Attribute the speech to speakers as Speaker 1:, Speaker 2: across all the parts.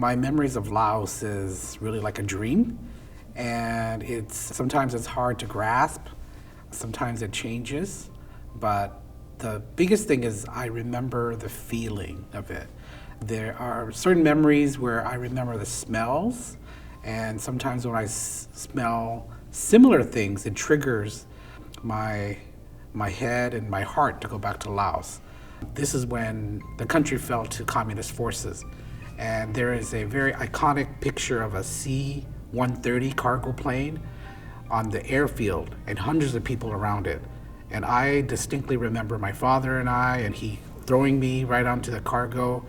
Speaker 1: My memories of Laos is really like a dream, and sometimes it's hard to grasp, sometimes it changes, but the biggest thing is I remember the feeling of it. There are certain memories where I remember the smells, and sometimes when I smell similar things, it triggers my head and my heart to go back to Laos. This is when the country fell to communist forces. And there is a very iconic picture of a C-130 cargo plane on the airfield and hundreds of people around it. And I distinctly remember my father and he throwing me right onto the cargo,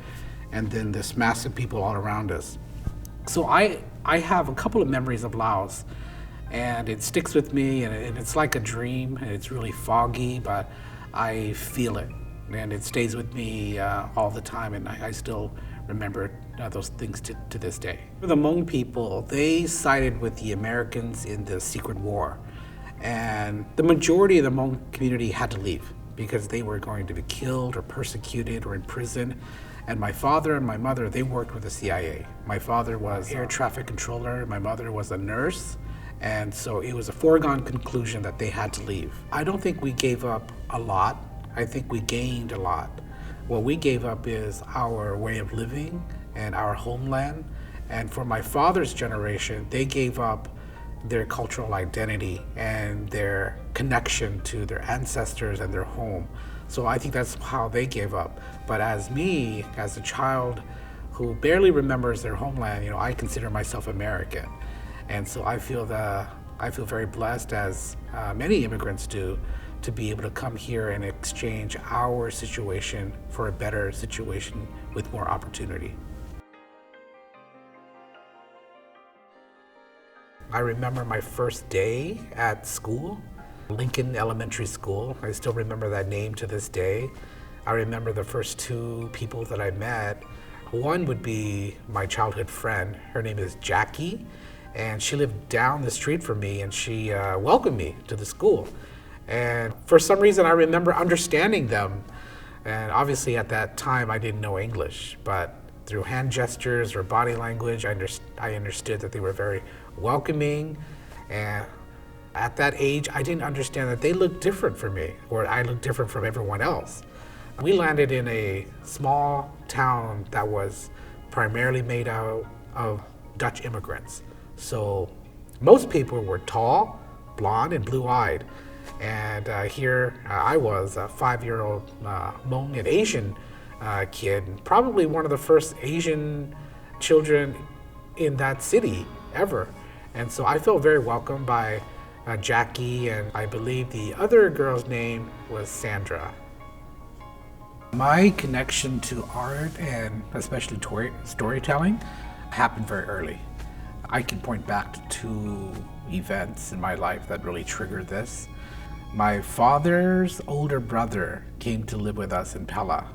Speaker 1: and then this massive people all around us. So I have a couple of memories of Laos, and it sticks with me, and it's like a dream, and it's really foggy, but I feel it, and it stays with me all the time, and I still remember those things to this day. For the Hmong people, they sided with the Americans in the Secret War, and the majority of the Hmong community had to leave because they were going to be killed or persecuted or imprisoned. And my father and my mother, they worked with the CIA. My father was air traffic controller, my mother was a nurse, and so it was a foregone conclusion that they had to leave. I don't think we gave up a lot. I think we gained a lot. What we gave up is our way of living and our homeland. And for my father's generation, they gave up their cultural identity and their connection to their ancestors and their home. So I think that's how they gave up. But as me, as a child who barely remembers their homeland, I consider myself American. And so I feel very blessed, as many immigrants do, to be able to come here and exchange our situation for a better situation with more opportunity. I remember my first day at school, Lincoln Elementary School. I still remember that name to this day. I remember the first two people that I met. One would be my childhood friend. Her name is Jackie, and she lived down the street from me, and she welcomed me to the school. And for some reason, I remember understanding them. And obviously at that time, I didn't know English, but through hand gestures or body language, I understood that they were very welcoming. And at that age, I didn't understand that they looked different from me, or I looked different from everyone else. We landed in a small town that was primarily made out of Dutch immigrants. So most people were tall, blonde, and blue-eyed. And here I was, a 5-year-old Hmong and Asian kid, probably one of the first Asian children in that city ever. And so I felt very welcomed by Jackie, and I believe the other girl's name was Sandra. My connection to art, and especially storytelling, happened very early. I can point back to two events in my life that really triggered this. My father's older brother came to live with us in Pella,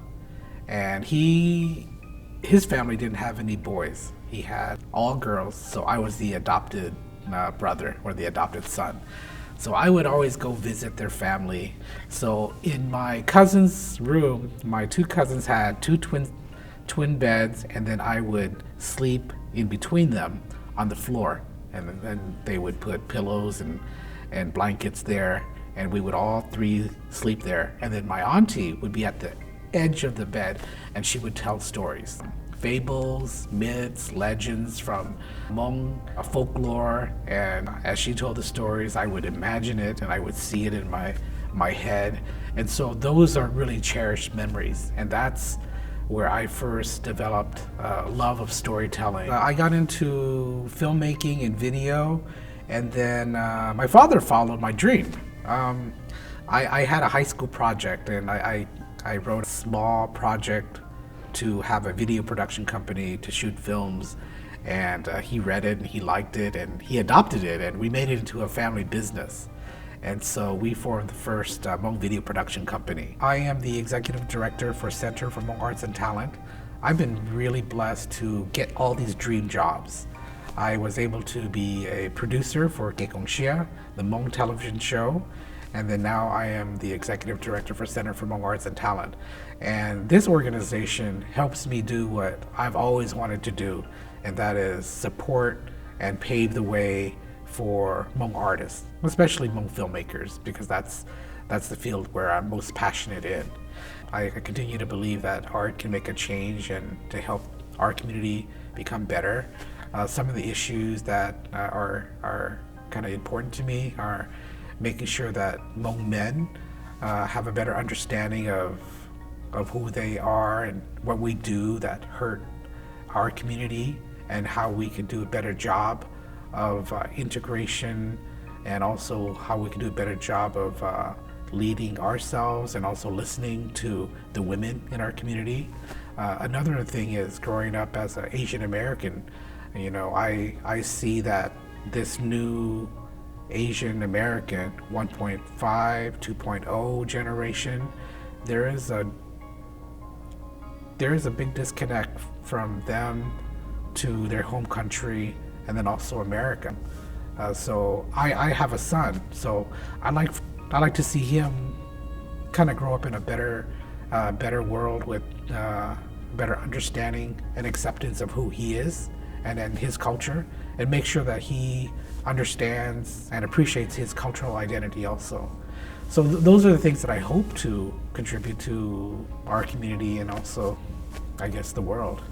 Speaker 1: and his family didn't have any boys. He had all girls, so I was the adopted brother, or the adopted son. So I would always go visit their family. So in my cousin's room, my two cousins had two twin beds, and then I would sleep in between them on the floor. And then they would put pillows and blankets there, and we would all three sleep there. And then my auntie would be at the edge of the bed, and she would tell stories. Fables, myths, legends from Hmong folklore, and as she told the stories, I would imagine it and I would see it in my head. And so those are really cherished memories, and that's where I first developed a love of storytelling. I got into filmmaking and video, and then my father followed my dream. I had a high school project, and I wrote a small project to have a video production company to shoot films, and he read it and he liked it and he adopted it, and we made it into a family business. And so we formed the first Hmong video production company. I am the executive director for Center for Hmong Arts and Talent. I've been really blessed to get all these dream jobs. I was able to be a producer for Ke Kong Xia, the Hmong television show, and then now I am the executive director for Center for Hmong Arts and Talent. And this organization helps me do what I've always wanted to do, and that is support and pave the way for Hmong artists, especially Hmong filmmakers, because that's the field where I'm most passionate in. I continue to believe that art can make a change and to help our community become better. Some of the issues that are kind of important to me are making sure that Hmong men have a better understanding of who they are and what we do that hurt our community, and how we can do a better job of integration, and also how we can do a better job of leading ourselves and also listening to the women in our community. Another thing is, growing up as an Asian American, I see that this new Asian American 1.5, 2.0 generation, there is a big disconnect from them to their home country and then also America. So I have a son, so I like to see him kind of grow up in a better world with better understanding and acceptance of who he is and his culture, and make sure that he understands and appreciates his cultural identity also. So those are the things that I hope to contribute to our community and also, I guess, the world.